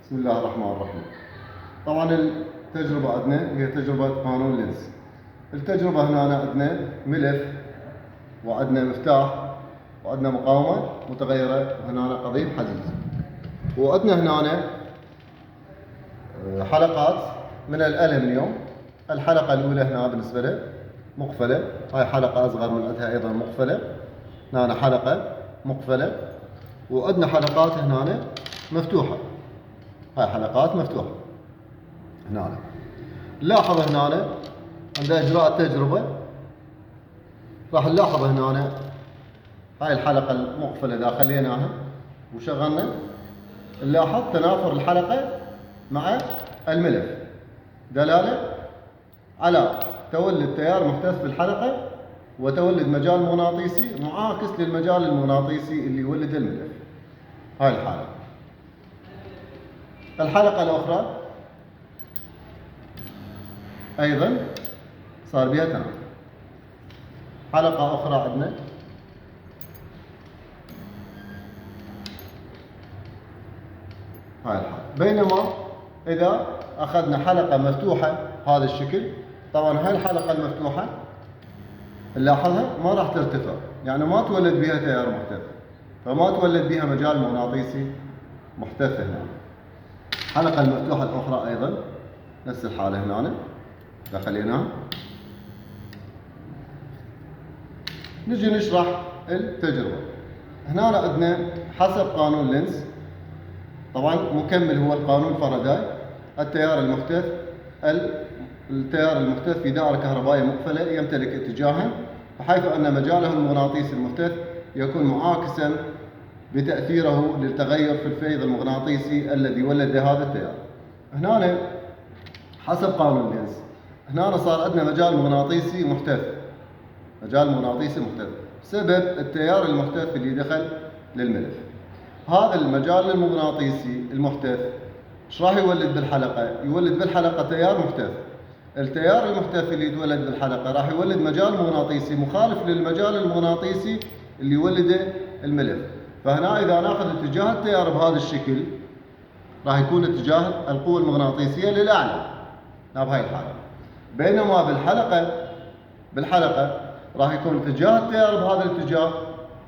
بسم الله الرحمن الرحيم. طبعا التجربة عندنا هي تجربة قانون لينز. التجربة هنا عندنا ملف وعندنا مفتاح وعندنا مقاومة متغيرة وهنا قضيب حديد، وعندنا هنا حلقات من الألمنيوم. الحلقة الأولى هنا بالنسبة له مقفلة، هاي حلقة أصغر من عندها أيضا مقفلة، هنا حلقة مقفلة، وعندنا حلقات هنا مفتوحة، هاي حلقات مفتوحة هنا. نلاحظ هنا عند إجراء التجربة راح نلاحظ هنا هاي الحلقة المقفلة إذا خليناها وشغلنا نلاحظ تنافر الحلقة مع الملف، دلالة على تولد تيار محتث في الحلقة وتولد مجال مغناطيسي معاكس للمجال المغناطيسي اللي يولد الملف. هاي الحالة. الحلقة الأخرى أيضا صار بها تنافر. حلقة أخرى عندنا هاي الحالة. بينما إذا أخذنا حلقة مفتوحة هذا الشكل، طبعا هاي الحلقة المفتوحة نلاحظها ما راح ترتفع، يعني ما تولد بها تيار محتث، فما تولد بها مجال مغناطيسي محتث هنا. الحلقة المفتوحة الأخرى أيضا نفس الحالة هنا، إذا خليناها نجي نشرح التجربة. هنا عندنا حسب قانون لينز، طبعا مكمل هو القانون فاراداي، التيار المحتث في دائرة كهربائية مقفلة يمتلك اتجاها، بحيث أن مجاله المغناطيسي المحتث يكون معاكسا بتأثيره للتغير في الفيض المغناطيسي الذي ولد هذا التيار. هنا حسب قانون لينز هنا صار عندنا مجال مغناطيسي محتث، مجال مغناطيسي محتث بسبب التيار المحتث اللي دخل للملف. هذا المجال المغناطيسي المحتث ايش راح يولد بالحلقة؟ يولد بالحلقة تيار محتث. التيار المحتث اللي يتولد بالحلقة راح يولد مجال مغناطيسي مخالف للمجال المغناطيسي اللي يولده الملف. فهنا إذا ناخذ اتجاه التيار بهذا الشكل راح يكون اتجاه القوة المغناطيسية للأعلى بهاي الحالة. بينما بالحلقة راح يكون اتجاه التيار بهذا الاتجاه،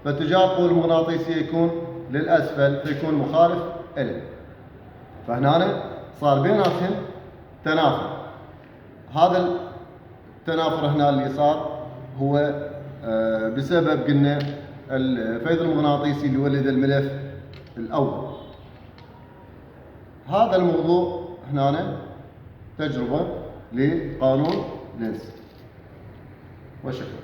فاتجاه القوة المغناطيسية يكون للأسفل، فيكون مخالف إليه. فهنا صار بيناتهم تنافر. هذا التنافر هنا اللي صار هو بسبب قلنا الفيض المغناطيسي اللي ولد الملف الأول. هذا الموضوع هنا تجربة لقانون لينز. وشكرا.